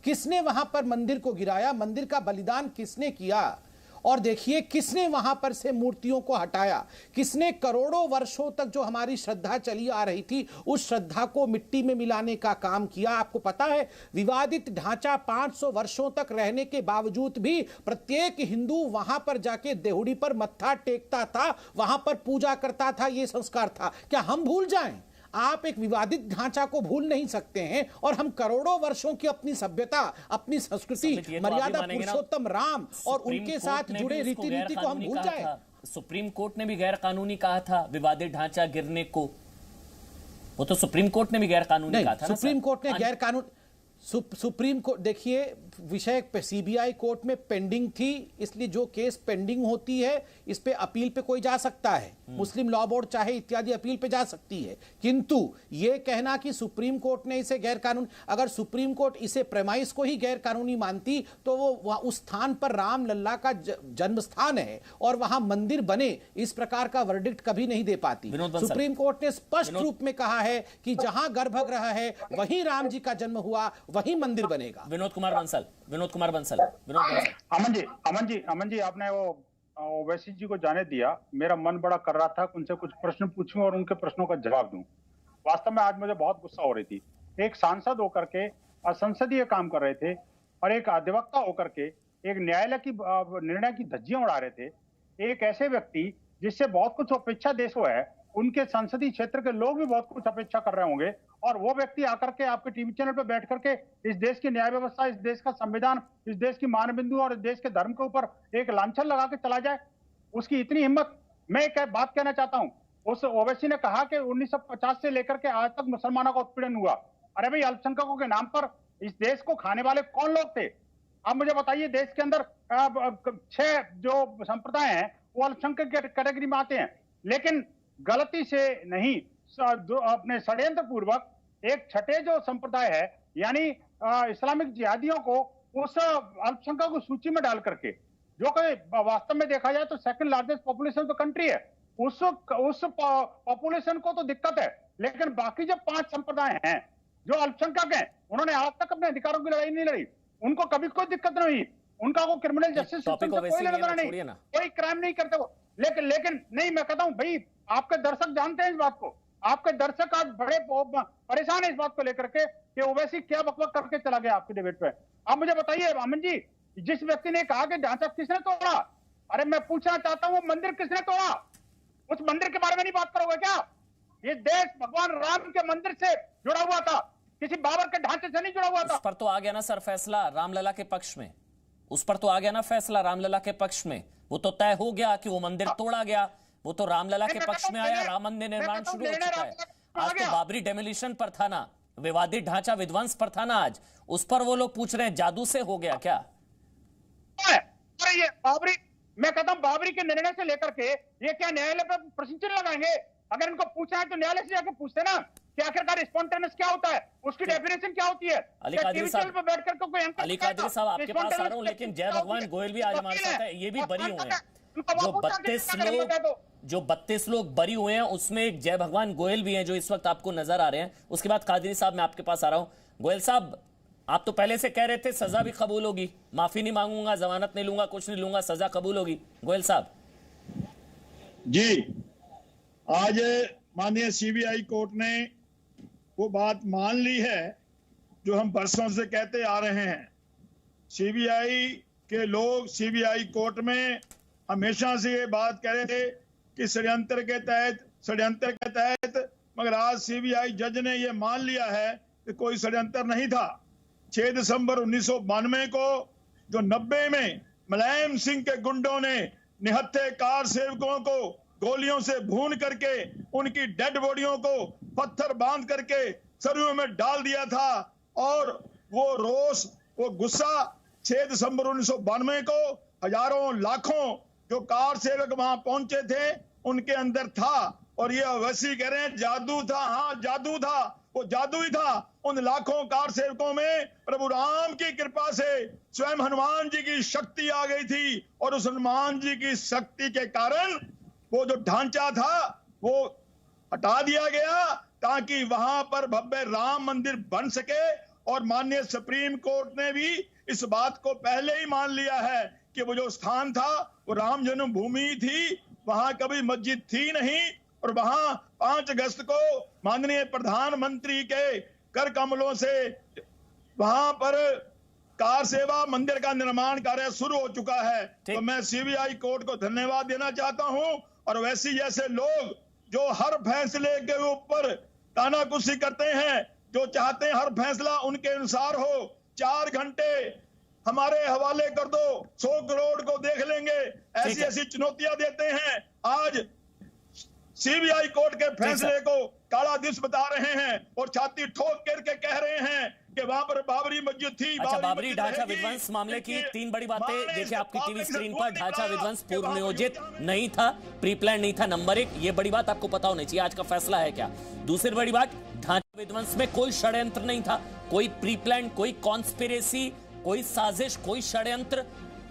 किसने वहां पर मंदिर को गिराया? मंदिर का बलिदान किसने किया? और देखिए किसने वहां पर से मूर्तियों को हटाया? किसने करोड़ों वर्षों तक जो हमारी श्रद्धा चली आ रही थी, उस श्रद्धा को मिट्टी में मिलाने का काम किया? आपको पता है, विवादित ढांचा 500 वर्षों तक रहने के बावजूद भी प्रत्येक हिंदू वहां पर जाके देहुड़ी पर मत्था टेकता था, वहां पर पूजा करता था, यह संस्कार था। क्या हम भूल जाएं? आप एक विवादित ढांचा को भूल नहीं सकते हैं और हम करोड़ों वर्षों की अपनी सभ्यता, अपनी संस्कृति, मर्यादा पुरुषोत्तम राम और उनके साथ जुड़े रीति नीति को हम भूल जाए। सुप्रीम कोर्ट ने भी गैर कानूनी कहा था विवादित ढांचा गिरने को, वो तो सुप्रीम कोर्ट ने भी गैर कानूनी कहा था ना। सुप्रीम कोर्ट ने गैर कानून, सुप्रीम कोर्ट देखिए विषय सीबीआई कोर्ट में पेंडिंग थी, इसलिए जो केस पेंडिंग होती है इस पे अपील पे कोई जा सकता है, मुस्लिम लॉ बोर्ड चाहे इत्यादि अपील पे जा सकती है। किंतु ये कहना कि सुप्रीम कोर्ट ने इसे गैर कानूनी, अगर सुप्रीम कोर्ट इसे प्रेमाइस को ही गैर कानूनी मानती तो वो उस स्थान पर राम लल्ला का जन्म स्थान है और वहां मंदिर बने, इस प्रकार का वर्डिक्ट कभी नहीं दे पाती। सुप्रीम कोर्ट ने स्पष्ट रूप में कहा है कि जहां गर्भगृह है वहीं राम जी का जन्म हुआ, वहीं मंदिर बनेगा। विनोद कुमार बंसल। अमन जी आपने वो ओवैसी जी को जाने दिया, मेरा मन बड़ा कर रहा था उनसे कुछ प्रश्न पूछूं और उनके प्रश्नों का जवाब दूं। वास्तव में आज मुझे बहुत गुस्सा हो रही थी। एक सांसद होकर के असंसदीय काम कर रहे थे और एक अधिवक्ता होकर के एक न्यायालय की निर्णय की धज्जियां उड़ा रहे थे। एक ऐसे व्यक्ति जिससे बहुत कुछ अपेक्षा देश को है, उनके संसदीय क्षेत्र के लोग भी बहुत कुछ अपेक्षा कर रहे होंगे, और वो व्यक्ति आकर के आपके टीवी चैनल पर बैठ करके इस देश की न्याय व्यवस्था, इस देश का संविधान, इस देश की मानबिंदु और इस देश के धर्म के ऊपर एक लांछन लगा के चला जाए, उसकी इतनी हिम्मत। मैं एक बात कहना चाहता हूं, उस ओवैसी ने कहा कि 1950 से लेकर के आज तक मुसलमानों का उत्पीड़न हुआ। अरे भाई, अल्पसंख्यकों के नाम पर इस देश को खाने वाले कौन लोग थे? अब मुझे बताइए, देश के अंदर 6 जो संप्रदाय हैं वो अल्पसंख्यक कैटेगरी में आते हैं, लेकिन गलती से नहीं, अपने षड्यंत्र पूर्वक एक छठे जो संप्रदाय है यानी इस्लामिक जिहादियों को उस अल्पसंख्यक को सूची में डाल करके, जो कि वास्तव में देखा जाए तो सेकंड लार्जेस्ट पॉपुलेशन तो कंट्री है, उस पॉपुलेशन को तो दिक्कत है, लेकिन बाकी जो 5 संप्रदाय हैं जो अल्पसंख्यक हैं, उन्होंने आज तक अपने अधिकारों की लड़ाई नहीं लड़ी, उनको कभी कोई दिक्कत नहीं हुई, उनका वो क्रिमिनल जस्टिस सिस्टम से कोई लेना नहीं, कोई क्राइम नहीं करते वो। लेकिन नहीं, मैं कहता हूं भाई, आपके दर्शक जानते हैं इस बात को, आपके दर्शक आज बड़े परेशान है इस बात को लेकर के कि ओवैसी क्या बकवास करके चला गया आपके डिबेट पे। आप मुझे बताइए अमन जी, जिस व्यक्ति ने कहा कि ढांचा किसने तोड़ा, अरे मैं पूछना चाहता हूं वो मंदिर किसने तोड़ा? उस मंदिर के बारे में नहीं बात करोगे क्या? ये देश भगवान राम के मंदिर से जुड़ा हुआ था, किसी बाबर के ढांचे से नहीं जुड़ा हुआ था। उस पर तो आ गया ना सर फैसला रामलला के पक्ष में, उस पर तो आ गया ना फैसला रामलला के पक्ष में, वो तो तय हो गया कि वो मंदिर तोड़ा गया, वो तो रामलला के पक्ष में आया, राम मंदिर निर्माण शुरू हो चुका है। आज तो बाबरी डेमोलिशन पर था ना, विवादित ढांचा विध्वंस पर था ना, आज उस पर वो लोग पूछ रहे हैं जादू से हो गया क्या? अरे ये बाबरी, मैं कहता हूं बाबरी के निर्णय से लेकर के ये क्या न्यायालय पर प्रश्न लगाएंगे? अगर इनको पूछना है तो न्यायालय से जाकर पूछते ना कि आखिरकार स्पॉन्टेनियस क्या होता है, उसकी डेफिनेशन क्या होती है। अली कादरी साहब आपके पास आ रहा हूं, लेकिन जय भगवान गोयल भी आज हमारे साथ है, ये भी बरी हुए हैं। जो 32 लोग बरी हुए हैं उसमें एक जय भगवान गोयल भी हैं जो इस वक्त आपको नजर आ रहे हैं। उसके बाद कादरी साहब मैं आपके पास आ रहा हूं। गोयल साहब, आप तो पहले से कह रहे थे सजा भी कबूल होगी, माफी नहीं मांगूंगा, जमानत नहीं लूंगा, कुछ नहीं लूंगा, सजा कबूल होगी। गोयल साहब जी, आज माननीय सीबीआई कोर्ट ने वो बात मान ली है जो हम बरसों से कहते आ रहे हैं। सीबीआई के लोग सीबीआई कोर्ट में हमेशा से ये बात कह रहे थे कि षड्यंत्र के तहत, मगर आज सीबीआई जज ने ये मान लिया है कि कोई षड्यंत्र नहीं था। 6 दिसंबर 1992 को जो 90 में मुलायम सिंह के गुंडों ने निहत्थे कार सेवकों को गोलियों से भून करके उनकी डेड बॉडियों को पत्थर बांध करके सरयू में डाल दिया था, और वो रोष, वो गुस्सा 6 दिसंबर 1992 को हजारों लाखों जो कार सेवक वहां पहुंचे थे उनके अंदर था। और ये वैसी कह रहे हैं जादू था, हाँ जादू था, वो जादू ही था। उन लाखों कार सेवकों में प्रभु राम की कृपा से स्वयं हनुमान जी की शक्ति आ गई थी, और उस हनुमान जी की शक्ति के कारण वो जो ढांचा था वो हटा दिया गया ताकि वहां पर भव्य राम मंदिर बन सके। और माननीय सुप्रीम कोर्ट ने भी इस बात को पहले ही मान लिया है कि वो जो स्थान था वो राम जन्मभूमि थी, वहां कभी मस्जिद थी नहीं। और वहां 5 अगस्त को माननीय प्रधानमंत्री के कर कमलों से वहां पर कार सेवा मंदिर का निर्माण कार्य शुरू हो चुका है। तो मैं सीबीआई कोर्ट को धन्यवाद देना चाहता हूं। और वैसे जैसे लोग जो हर फैसले के ऊपर कानाकुसी करते हैं, जो चाहते हैं हर फैसला उनके अनुसार हो। 4 घंटे हमारे हवाले कर दो, 100 करोड़ को देख लेंगे, ऐसी ऐसी चुनौतियां देते हैं। आज सीबीआई कोर्ट के फैसले को काला दिवस बता रहे हैं और छाती ठोक करके कह रहे हैं कि वहां पर बाबरी मस्जिद थी। अच्छा, बाबरी ढांचा विध्वंस मामले की 3 बड़ी बातें देखिए आपकी टीवी स्क्रीन पर। ढांचा विध्वंस पूर्व नियोजित नहीं था, प्री प्लान नहीं था, नंबर 1, ये बड़ी बात आपको पता होनी चाहिए। आज का फैसला है क्या? दूसरी बड़ी बात, ढांचा विध्वंस में कोई षड्यंत्र नहीं था, कोई प्री प्लान, कोई कॉन्स्पिरेसी, कोई साजिश, कोई षड्यंत्र,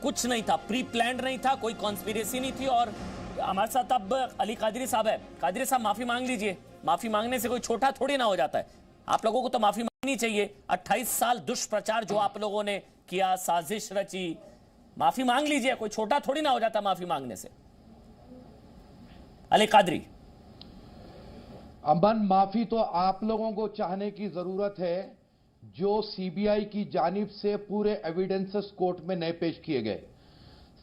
कुछ नहीं था। प्री प्लान नहीं था, कोई कॉन्स्पिरेसी नहीं थी। और हमारे साथ अब अली कादरी साहब है। कादरी साहब, माफी मांग लीजिए। माफी मांगने से कोई छोटा थोड़ी ना हो जाता है। आप लोगों को तो माफी मांगनी चाहिए। 28 साल दुष्प्रचार जो आप लोगों ने किया, साजिश रची, माफी मांग लीजिए। कोई छोटा थोड़ी ना हो जाता माफी मांगने से। अली कादरी। अमन, माफी तो आप लोगों को चाहने की जरूरत है। जो सीबीआई की जानिब से पूरे एविडेंसेस कोर्ट में नए पेश किए गए,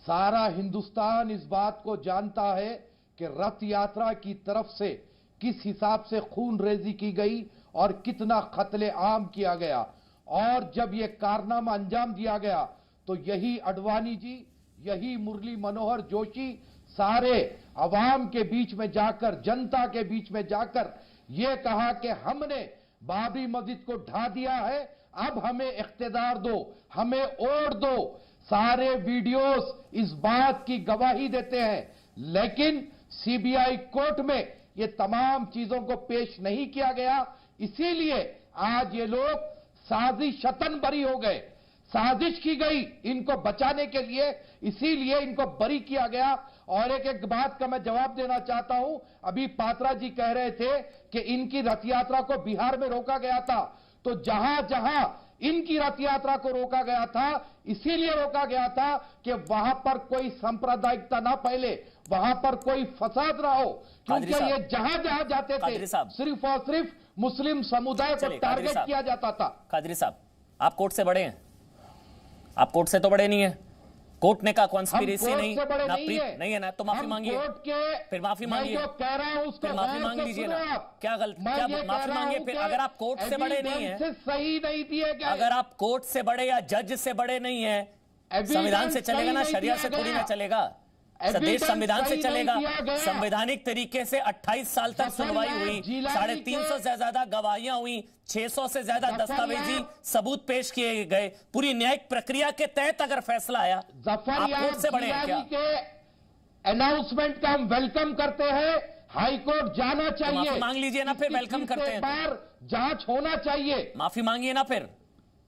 सारा हिंदुस्तान इस बात को जानता है कि रथ यात्रा की तरफ से किस हिसाब से खून रेजी की गई और कितना कत्ले आम किया गया। और जब यह कारनामा अंजाम दिया गया तो यही अडवाणी जी, यही मुरली मनोहर जोशी सारे अवाम के बीच में जाकर, जनता के बीच में जाकर यह कहा कि हमने बाबरी मस्जिद को ढा दिया है, अब हमें इख्तिदार दो, हमें वोट दो। सारे वीडियोस इस बात की गवाही देते हैं। लेकिन सीबीआई कोर्ट में ये तमाम चीजों को पेश नहीं किया गया, इसीलिए आज ये लोग साजिशतन बरी हो गए। साजिश की गई इनको बचाने के लिए, इसीलिए इनको बरी किया गया। और एक बात का मैं जवाब देना चाहता हूं। अभी पात्रा जी कह रहे थे कि इनकी रथ यात्रा को बिहार में रोका गया था, तो जहां जहां इनकी रथ यात्रा को रोका गया था, इसीलिए रोका गया था कि वहां पर कोई सांप्रदायिकता ना फैले, वहां पर कोई फसाद ना हो, क्योंकि ये जहां जहां जाते थे सिर्फ और सिर्फ मुस्लिम समुदाय को टारगेट किया जाता था। कादरी साहब, आप कोर्ट से बड़े हैं, आप कोर्ट से तो बड़े नहीं है। कोर्ट ने कहा कॉन्स्पिरेसी नहीं है ना, तो माफी मांगिए, फिर माफी मांगिए, कह रहा हूं उसको माफी मांग लीजिए ना। क्या गलत, क्या माफी मांगिए फिर। अगर आप कोर्ट से बड़े नहीं है, सही नहीं दिए गए, अगर आप कोर्ट से बड़े या जज से बड़े नहीं है, संविधान से चलेगा ना, शरिया से थोड़ी ना चलेगा। देश संविधान से चलेगा। संवैधानिक तरीके से 28 साल तक सुनवाई हुई, 350 से ज्यादा गवाहियां हुई, 600 से ज्यादा दस्तावेजी सबूत पेश किए गए। पूरी न्यायिक प्रक्रिया के तहत अगर फैसला आया, आप कोर्ट से बड़े हैं क्या? अनाउंसमेंट का हम वेलकम करते हैं। हाई कोर्ट जाना चाहिए, माफी मांग लीजिए ना, फिर वेलकम करते हैं। बार जांच होना चाहिए, माफी मांगिए ना, फिर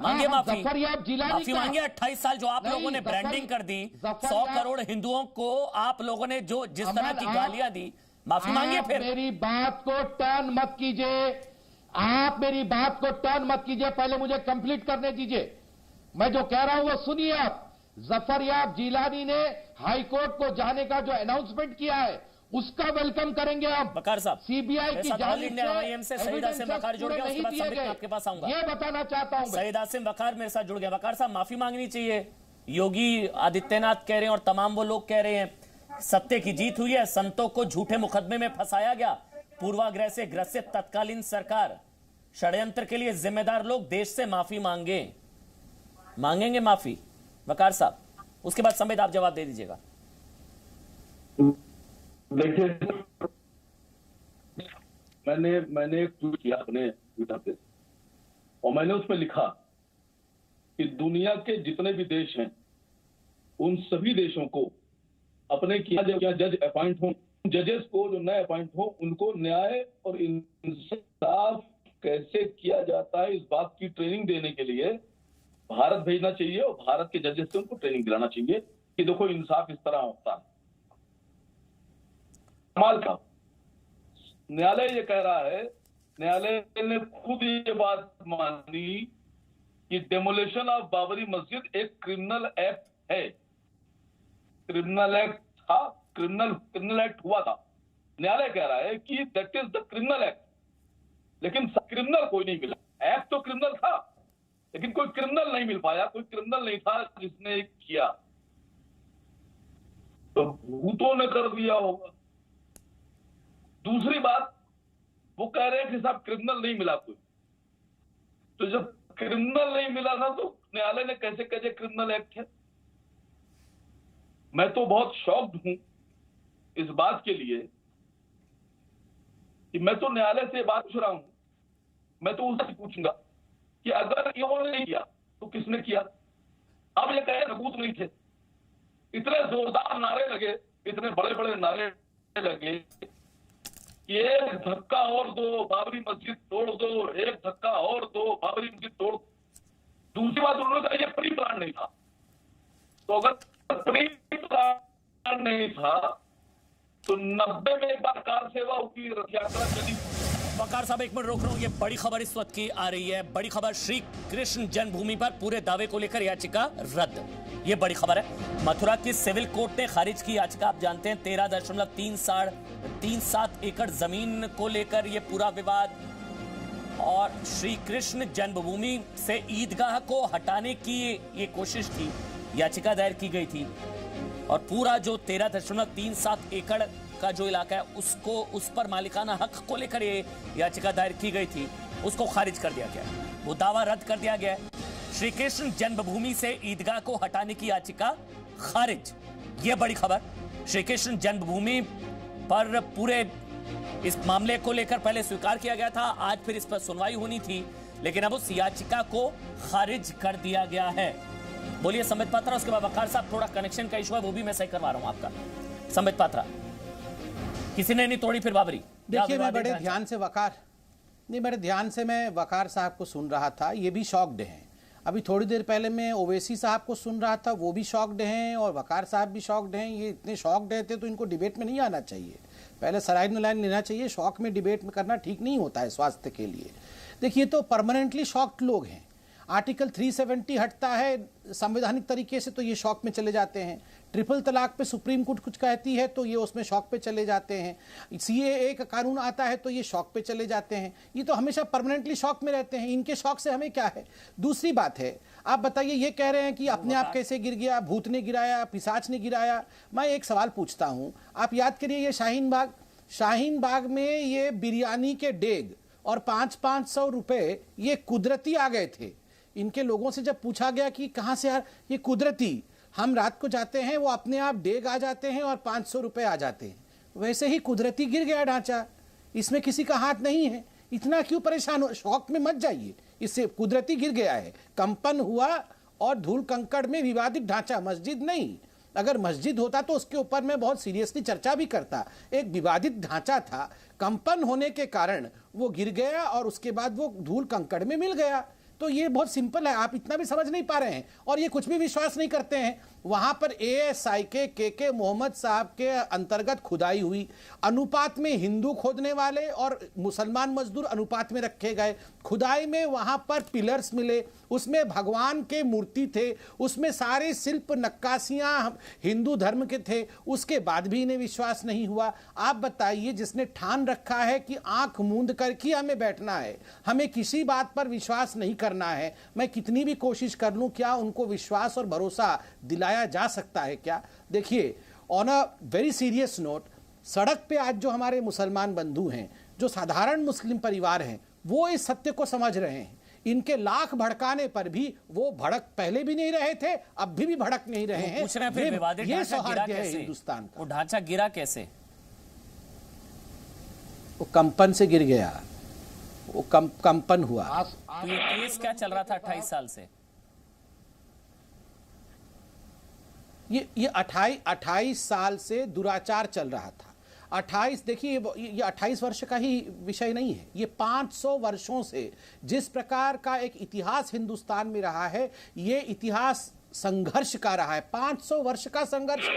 मांगिए माफी, माफी मांगिए। 28 साल जो आप लोगों ने ब्रांडिंग कर दी, 100 करोड़ हिंदुओं को आप लोगों ने जो जिस तरह की गालियां दी, माफी मांगिए फिर। मेरी बात को टर्न मत कीजिए, आप मेरी बात को टर्न मत कीजिए, पहले मुझे कंप्लीट करने दीजिए। मैं जो कह रहा हूं वो सुनिए आप। जफर याब जिलानी ने हाई कोर्ट को जाने का जो अनाउंसमेंट किया है, उसका वेलकम करेंगे हम। वकार साहब, सीबीआई की जानिब से शहीद आसिम वकार जुड़ गया, उसके बाद संबित मैं आपके पास आऊंगा। ये बताना चाहता हूं, शहीद आसिम वकार मेरे साथ जुड़ गया। वकार साहब, माफी मांगनी चाहिए। योगी आदित्यनाथ कह रहे हैं और तमाम वो लोग कह रहे हैं सत्य की जीत हुई है, संतों को झूठे मुकदमे में फंसाया गया, पूर्वाग्रह से ग्रसित तत्कालीन सरकार, षड्यंत्र के लिए जिम्मेदार लोग देश से माफी मांगेंगे माफी। वकार साहब, उसके बाद संबित आप जवाब दे दीजिएगा। देखिए, मैंने एक ट्वीट किया अपने ट्विटर पे और मैंने उसमें लिखा कि दुनिया के जितने भी देश हैं, उन सभी देशों को अपने किया जज अपॉइंट हो, जजेस को जो नए अपॉइंट हो, उनको न्याय और इंसाफ कैसे किया जाता है इस बात की ट्रेनिंग देने के लिए भारत भेजना चाहिए और भारत के जजेस से उनको ट्रेनिंग दिलाना चाहिए कि देखो इंसाफ इस तरह होता है। कमाल का न्यायालय ये कह रहा है, न्यायालय ने खुद ये बात मानी कि डेमोलेशन ऑफ बाबरी मस्जिद एक क्रिमिनल एक्ट है। क्रिमिनल एक्ट था, क्रिमिनल एक्ट हुआ था। न्यायालय कह रहा है कि that is the criminal act, लेकिन क्रिमिनल कोई नहीं मिला। एक्ट तो क्रिमिनल था, लेकिन कोई क्रिमिनल नहीं मिल पाया, कोई क्रिमिनल नहीं था जिसने किया। तो भूतों ने कर दिया होगा। दूसरी बात, वो कह रहे हैं कि साहब क्रिमिनल नहीं मिला कोई। तो जब क्रिमिनल नहीं मिला था तो न्यायालय ने कैसे कैसे क्रिमिनल एक्ट है। मैं तो बहुत शॉक्ड हूं इस बात के लिए कि मैं तो न्यायालय से बात पूछ रहा हूं, मैं तो उससे पूछूंगा कि अगर इन्होंने नहीं किया तो किसने किया। अब ये कहे सबूत नहीं थे, इतने जोरदार नारे लगे, इतने बड़े बड़े नारे लगे, एक धक्का और दो बाबरी मस्जिद तोड़ दो, एक धक्का और दो बाबरी मस्जिद तोड़। दूसरी बात उन्होंने कहा ये प्री प्लान नहीं था। तो अगर प्री प्लान नहीं था तो 90 में एक बार कार सेवा की रथ यात्रा चली। वकार साहब एक मिनट रोक रहा हूं। ये बड़ी खबर इस वक्त की आ रही है, बड़ी खबर, श्री कृष्ण जन्मभूमि पर पूरे दावे को लेकर याचिका रद्द। ये बड़ी खबर है। मथुरा की सिविल कोर्ट ने खारिज की याचिका। आप जानते हैं 13.37 एकड़ जमीन को लेकर ये पूरा विवाद, और श्री कृष्ण जन्मभूमि से ईदगाह को हटाने की ये कोशिश थी, याचिका दायर की गई थी। और पूरा जो 13.37 एकड़ का जो इलाका है उसको, उस पर मालिकाना हक को लेकर ये याचिका दायर की गई थी, उसको खारिज कर दिया गया। वो दावा रद्द कर दिया गया। श्री कृष्ण जन्मभूमि से ईदगाह को हटाने की याचिका खारिज। ये बड़ी खबर। श्री कृष्ण जन्मभूमि पर पूरे इस मामले को लेकर पहले स्वीकार किया गया था, आज फिर इस पर सुनवाई होनी थी, लेकिन अब उस याचिका को खारिज कर दिया गया है। बोलिए संबित पात्रा, उसके बाद वकार साहब, थोड़ा कनेक्शन का इशू है, वो भी मैं सही करवा रहा हूं आपका। संबित पात्रा, किसी ने नहीं तोड़ी फिर बाबरी। देखिए मैं बड़े ध्यान से मैं वकार साहब को सुन रहा था, ये भी शॉक्ड हैं। अभी थोड़ी देर पहले मैं ओवैसी साहब को सुन रहा था, वो भी शॉक्ड हैं, और वकार साहब भी शॉक्ड हैं। ये इतने शॉक्ड रहते तो इनको डिबेट में नहीं आना चाहिए, पहले सलाइन लाइन लेना चाहिए। शॉक में डिबेट में करना ठीक नहीं होता है स्वास्थ्य के लिए। देखिए तो परमानेंटली शॉक्ड लोग हैं। आर्टिकल 370 हटता है संवैधानिक तरीके से तो ये शॉक में चले जाते हैं। ट्रिपल तलाक पे सुप्रीम कोर्ट कुछ कहती है तो ये उसमें शॉक पे चले जाते हैं। सीएए का कानून आता है तो ये शॉक पे चले जाते हैं। ये तो हमेशा परमानेंटली शॉक में रहते हैं, इनके शॉक से हमें क्या है। दूसरी बात है, आप बताइए, ये कह रहे हैं कि अपने आप कैसे गिर गया, भूत ने गिराया, पिशाच ने गिराया। मैं एक सवाल पूछता हूँ, आप याद करिए ये शाहीन बाग में ये बिरयानी के डेग और 500 रुपए ये कुदरती आ गए थे। इनके लोगों से जब पूछा गया कि कहाँ से यार ये कुदरती, हम रात को जाते हैं वो अपने आप डेग आ जाते हैं और 500 रुपए आ जाते हैं, वैसे ही कुदरती गिर गया ढांचा, इसमें किसी का हाथ नहीं है। इतना क्यों परेशान हो, शौक में मत जाइए, इससे कुदरती गिर गया है, कंपन हुआ और धूल कंकड़ में विवादित ढांचा, मस्जिद नहीं। अगर मस्जिद होता तो उसके ऊपर मैं बहुत सीरियसली चर्चा भी करता। एक विवादित ढांचा था, कंपन होने के कारण वो गिर गया और उसके बाद वो धूल कंकड़ में मिल गया। तो ये बहुत सिंपल है, आप इतना भी समझ नहीं पा रहे हैं और ये कुछ भी विश्वास नहीं करते हैं। वहां पर एएसआई के मोहम्मद साहब के अंतर्गत खुदाई हुई, अनुपात में हिंदू खोदने वाले और मुसलमान मजदूर अनुपात में रखे गए। खुदाई में वहां पर पिलर्स मिले, उसमें भगवान के मूर्ति थे, उसमें सारे शिल्प नक्काशियां हिंदू धर्म के थे। उसके बाद भी इन्हें विश्वास नहीं हुआ। आप बताइए, जिसने ठान रखा है कि आंख मूंद करके हमें बैठना है, हमें किसी बात पर विश्वास नहीं करना है, मैं कितनी भी कोशिश कर लूं, क्या उनको विश्वास और भरोसा दिलाया जा सकता है क्या? देखिए, on a very serious note, सड़क पे आज जो हमारे मुसलमान बंधु हैं, जो साधारण मुस्लिम परिवार हैं, वो इस सत्य को समझ रहे हैं। इनके लाख भड़काने पर भी वो भड़क पहले भी नहीं रहे थे, अब भी भड़क नहीं रहे हैं। ये सौहार्द है हिंदुस्तान का। वो ढांचा गिरा कैसे? वो कंपन से गिर गया, वो कंपन हुआ। तो ये केस क्या चल रहा था 28 साल से? ये 28 साल से दुराचार चल रहा था। 28, देखिए ये 28 वर्ष का ही विषय नहीं है, ये 500 वर्षों से जिस प्रकार का एक इतिहास हिंदुस्तान में रहा है, ये इतिहास संघर्ष का रहा है। 500 वर्ष का संघर्ष,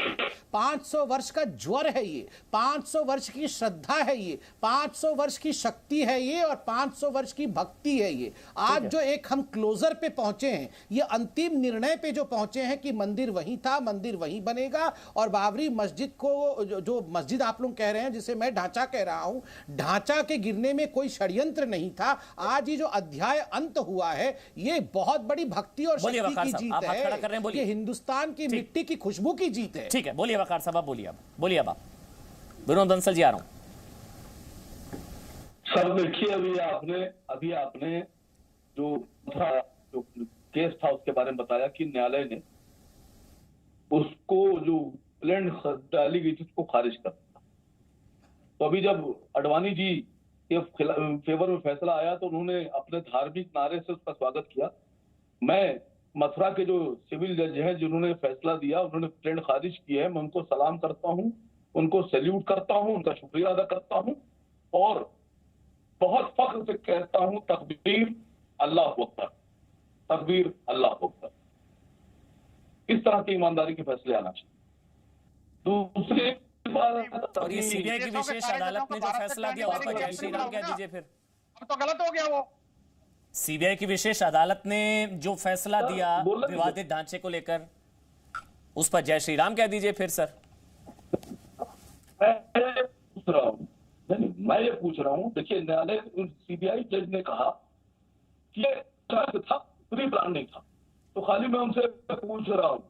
500 वर्ष का ज्वर है ये, 500 वर्ष की श्रद्धा है ये, 500 वर्ष की शक्ति है ये, और 500 वर्ष की भक्ति है ये। आज जो एक हम क्लोजर पे पहुंचे हैं, ये अंतिम निर्णय पे जो पहुंचे हैं कि मंदिर वहीं था, मंदिर वहीं बनेगा, और बाबरी मस्जिद को, जो मस्जिद आप लोग कह रहे हैं, जिसे मैं ढांचा कह रहा हूं, ढांचा के गिरने में कोई षड्यंत्र नहीं था। आज ये जो अध्याय अंत हुआ है, ये बहुत बड़ी भक्ति और शक्ति की जीत है। ये हिंदुस्तान की मिट्टी की खुशबू की जीत है। ठीक है, बोलिए वकार साहब, बोलिए अब आप। विनोद बंसल जी, आ रहा हूं। सर देखिए, अभी आपने जो केस था उसके बारे में बताया कि न्यायालय ने उसको जो प्लेन डाली गई थी उसको खारिज कर दिया। तो अभी जब अडवाणी जी के फेवर में फैसला आया तो उन्होंने अपने धार्मिक नारे से उसका स्वागत किया। मैं मथुरा के जो सिविल जज हैं जिन्होंने फैसला दिया, उन्होंने प्लेन खारिज किया है, मैं उनको सलाम करता हूं, उनको सैल्यूट करता हूं, उनका शुक्रिया अदा करता हूं और बहुत फख्र से कहता हूं तकबीर अल्लाह अकबर, तकबीर अल्लाह अकबर। इस तरह की ईमानदारी के फैसले आना चाहिए। दूसरी बात, और ये सीबीआई की विशेष अदालत ने जो फैसला दिया उस पर जय श्री राम कह दीजिए फिर। अब तो गलत हो गया वो। सीबीआई की विशेष अदालत ने जो फैसला दिया विवादित ढांचे को लेकर, उस पर जय श्री राम कह दीजिए फिर सर। मैं ये पूछ रहा हूँ, देखिए न्यायालय सीबीआई जज ने कहा कि ये था, प्री प्लान नहीं था। तो खाली मैं उनसे पूछ रहा हूँ,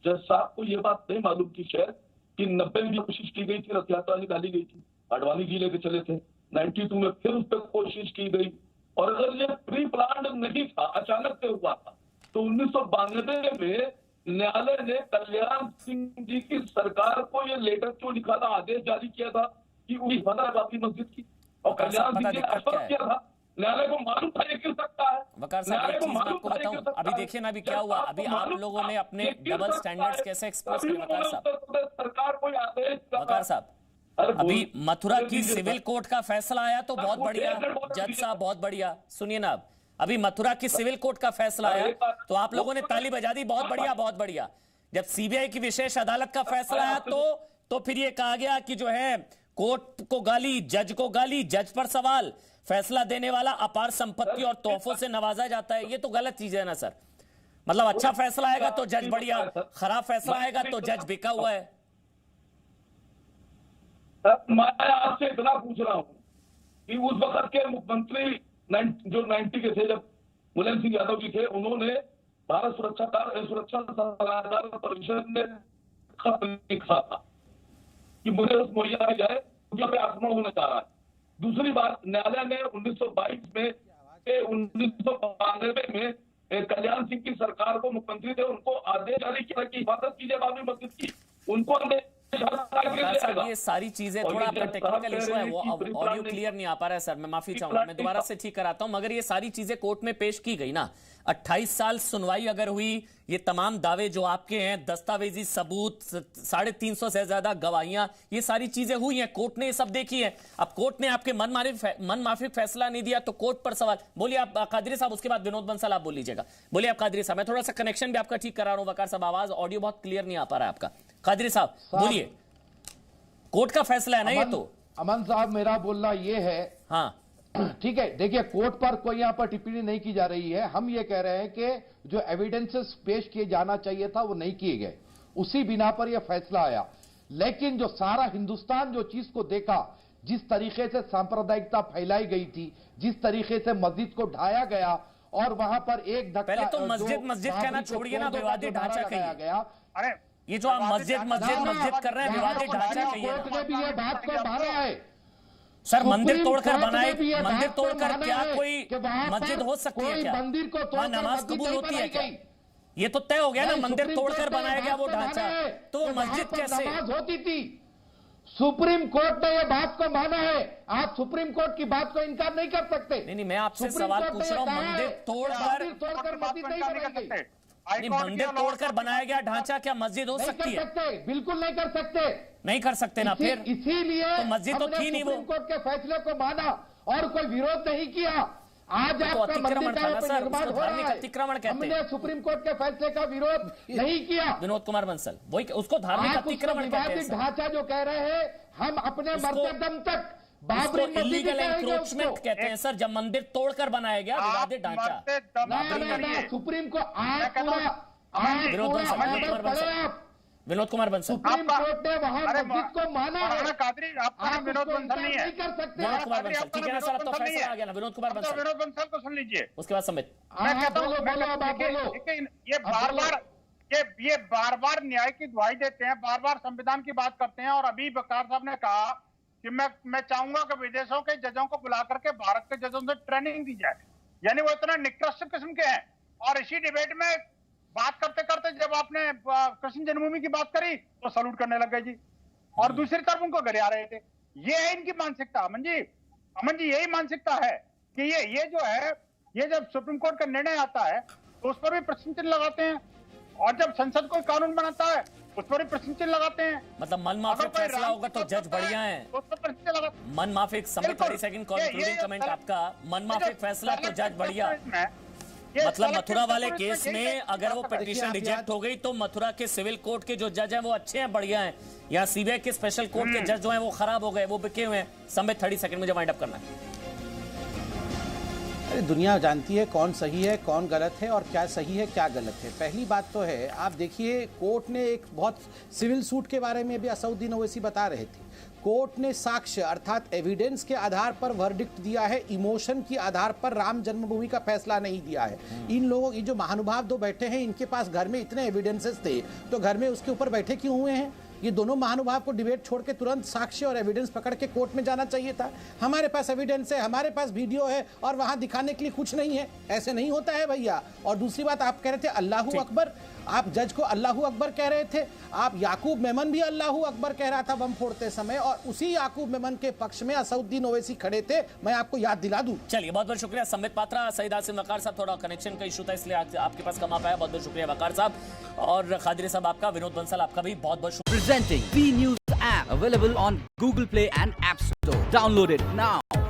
जज साहब को ये बात नहीं मालूम की शायद कि 90 में कोशिश की गई थी, रथ यात्रा निकाली गई थी, अडवाणी जी लेके चले थे, 92 में फिर उस पर कोशिश की गई। और अगर ये प्री प्लान नहीं था, अचानक से हुआ था, तो 1992 में न्यायालय ने कल्याण सिंह जी की सरकार को ये लेटर क्यों लिखा था, आदेश जारी किया था कि उन्हीं बना बाबरी मस्जिद की, और कल्याण सिंह जी ने आश्वस्त किया था। न्यायालय को मालूम था ये गिर सकता है। वकार साहब एक चीज मैं आपको बताऊं, अभी देखिए ना अभी क्या हुआ, अभी आप लोगों ने अपने डबल स्टैंडर्ड्स कैसे एक्सपोज किए वकार साहब। सरकार कोई आदेश, वकार साहब अभी मथुरा की सिविल कोर्ट का फैसला आया तो बहुत बढ़िया, जज साहब बहुत बढ़िया, सुनिए ना अभी मथुरा की सिविल कोर्ट का फैसला आया तो आप लोगों ने ताली बजा दी, बहुत बढ़िया बहुत बढ़िया। जब सीबीआई की विशेष अदालत का फैसला आया तो फिर ये कहा गया कि जो है कोर्ट को गाली, जज को गाली, जज पर सवाल, फैसला देने वाला अपार संपत्ति और तोहफों से नवाजा जाता है। ये तो गलत चीज है ना सर। मतलब अच्छा फैसला आएगा तो जज बढ़िया, खराब फैसला आएगा तो जज बिका हुआ है। मैं आपसे इतना पूछ रहा हूं कि उस वक्त के मुख्यमंत्री जो 90 के थे, जब मुलायम सिंह यादव जी थे, उन्होंने भारत सुरक्षा सलाहकार परिषद में खत लिखा था कि मुझे मुहैया की जाए, मुझे आक्रमण होने जा रहा है। दूसरी बात, न्यायालय ने 1922 में 1992 में कल्याण सिंह की सरकार को, मुख्यमंत्री थे, उनको आदेश जारी किया कि हिफाजत कीजिए बाबरी मस्जिद की, उनको ये सारी चीजें, थोड़ा आपका टेक्निकल इशू है, वो ऑडियो क्लियर नहीं आ पा रहा है सर, मैं माफी चाहूंगा, मैं दोबारा से ठीक कराता हूं। मगर ये सारी चीजें कोर्ट में पेश की गई ना, 28 साल सुनवाई अगर हुई, ये तमाम दावे जो आपके हैं, दस्तावेजी सबूत, 350 से ज्यादा गवाहियां, ये सारी चीजें हुई हैं, कोर्ट ने ये सब देखी है। अब कोर्ट ने आपके मनमाफिक फैसला नहीं दिया तो कोर्ट पर सवाल। बोलिए आप कादरी साहब, उसके बाद विनोद बंसल आप बोल लीजिएगा। बोलिए आप कादरी साहब, मैं थोड़ा सा कनेक्शन भी आपका ठीक करा रहा हूं वकार साहब, आवाज ऑडियो बहुत क्लियर नहीं आ पा रहा है आपका। कादरी साहब बोलिए, कोर्ट का फैसला है ना ये तो। अमन साहब मेरा बोलना ये है, हाँ ठीक है, देखिए कोर्ट पर कोई यहां पर टिप्पणी नहीं की जा रही है। हम ये कह रहे हैं कि जो एविडेंसेस पेश किए जाना चाहिए था वो नहीं किए गए, उसी बिना पर यह फैसला आया। लेकिन जो सारा हिंदुस्तान जो चीज को देखा, जिस तरीके से सांप्रदायिकता फैलाई गई थी, जिस तरीके से मस्जिद को ढाया गया और वहां पर एक धक्का, पहले तो मस्जिद कहना छोड़िए ना, विवादित ढांचा कहिए। गया। अरे ये जो आप मस्जिद कर रहे हैं, विवादित ढांचा कहिए। कोर्ट ने भी ये बात को माना है सर, मंदिर तोड़कर बनाए, मंदिर तोड़कर क्या कोई मस्जिद हो सकती है क्या? मंदिर को वहां नमाज कबूल होती है क्या? ये तो तय हो गया ना, मंदिर तोड़कर बनाया गया वो ढांचा, तो वो मस्जिद कैसे नमाज होती थी? सुप्रीम कोर्ट ने ये बात को माना है, आप सुप्रीम कोर्ट की बात को इनकार नहीं कर सकते। नहीं, मैं आपसे सवाल पूछ रहा हूँ, मंदिर तोड़कर मस्जिद नहीं बनाई गई। मंदिर तोड़कर बनाया गया ढांचा क्या मस्जिद हो सकती है? बिल्कुल नहीं कर सकते, नहीं कर सकते ना। फिर इसीलिए तो मस्जिद तो थी नहीं, वो सुप्रीम कोर्ट के फैसले को माना और कोई विरोध नहीं किया। आज आपका मंदिर का निर्माण हो रहा है, अतिक्रमण कहते हैं। हमने सुप्रीम कोर्ट के फैसले का विरोध नहीं किया। विनोद कुमार बंसल वही, उसको धार्मिक अतिक्रमण कहते हैं। ढांचा जो कह रहे हैं, हम अपने मरते दम तक बाबरी इलीगल एंक्रोचमेंट कहते हैं सर, जब मंदिर तोड़कर बनाया गया विवादित ढांचा। सुप्रीम को विनोद कुमार बंसल, सुप्रीम कोर्ट ने वहां मस्जिद को माना है। कादरी आप विनोद बंसल नहीं नहीं कर सकते। विनोद कुमार बंसल, ठीक है ना सर, अब तो फैसला आ गया ना। विनोद कुमार बंसल, विनोद बंसल को सुन लीजिए, उसके बाद समित। मैं कहता हूँ ये बार बार न्याय की दुहाई देते हैं, बार बार संविधान की बात करते हैं। और अभी बकार साहब ने कहा कि मैं चाहूंगा कि विदेशों के जजों को बुला करके भारत के जजों से ट्रेनिंग दी जाए, यानी वो इतना निकृष्ट किस्म के हैं। और इसी डिबेट में बात करते करते जब आपने कृष्ण जन्मभूमि की बात करी तो सैल्यूट करने लग गए जी, और दूसरी तरफ उनको गरिया रहे थे। ये है इनकी मानसिकता। अमन जी यही मानसिकता है कि ये जो है, ये जब सुप्रीम कोर्ट का निर्णय आता है तो उस पर भी प्रश्न चिन्ह लगाते हैं, और जब संसद कोई कानून बनाता है उस पर भी प्रश्न चिन्ह लगाते हैं। मतलब मन माफिक फैसला होगा तो जज बढ़िया है। मन माफिक संबित 30 सेकंड कंक्लूडिंग कमेंट आपका, मन माफिक फैसला तो जज बढ़िया। मतलब मथुरा वाले केस में अगर वो पिटीशन रिजेक्ट हो गई तो मथुरा के सिविल कोर्ट के जो जज हैं वो अच्छे हैं, बढ़िया हैं। यहाँ सीबीआई के स्पेशल कोर्ट के जज जो हैं वो खराब हो गए, वो बिके हुए हैं। संबित 30 सेकंड मुझे वाइंड अप करना है। अरे दुनिया जानती है कौन सही है कौन गलत है और क्या सही है क्या गलत है। पहली बात तो है, आप देखिए कोर्ट ने एक बहुत सिविल सूट के बारे में भी असउद्दीन ओवैसी बता रहे थे। कोर्ट ने साक्ष्य अर्थात एविडेंस के आधार पर वर्डिक्ट दिया है, इमोशन के आधार पर राम जन्मभूमि का फैसला नहीं दिया है। इन लोगों, ये जो महानुभाव दो बैठे हैं, इनके पास घर में इतने एविडेंसेस थे तो घर में उसके ऊपर बैठे क्यों हुए हैं? ये दोनों महानुभाव को डिबेट छोड़ के तुरंत साक्ष्य और एविडेंस पकड़ के कोर्ट में जाना चाहिए था। हमारे पास एविडेंस है, हमारे पास वीडियो है और वहां दिखाने के लिए कुछ नहीं है, ऐसे नहीं होता है भैया। और दूसरी बात, आप कह रहे थे अल्लाहू अकबर, आप जज को अल्लाहू अकबर कह रहे थे, आप याकूब मेमन भी अल्लाहू अकबर कह रहा था बम फोड़ते समय, और उसी याकूब मेमन के पक्ष में असउद्दीन ओवैसी खड़े थे। मैं आपको याद दिला दूं। चलिए, बहुत बहुत शुक्रिया संबित पात्रा। सईद आसिम वकार साहब, थोड़ा कनेक्शन का इशू था इसलिए आपके पास कम आ पाया। बहुत बहुत शुक्रिया वकार साहब, और खादिरी साहब आपका, विनोद बंसल आपका भी बहुत बहुत शुक्रिया। Presenting B News app available on Google Play and App Store. Download it now.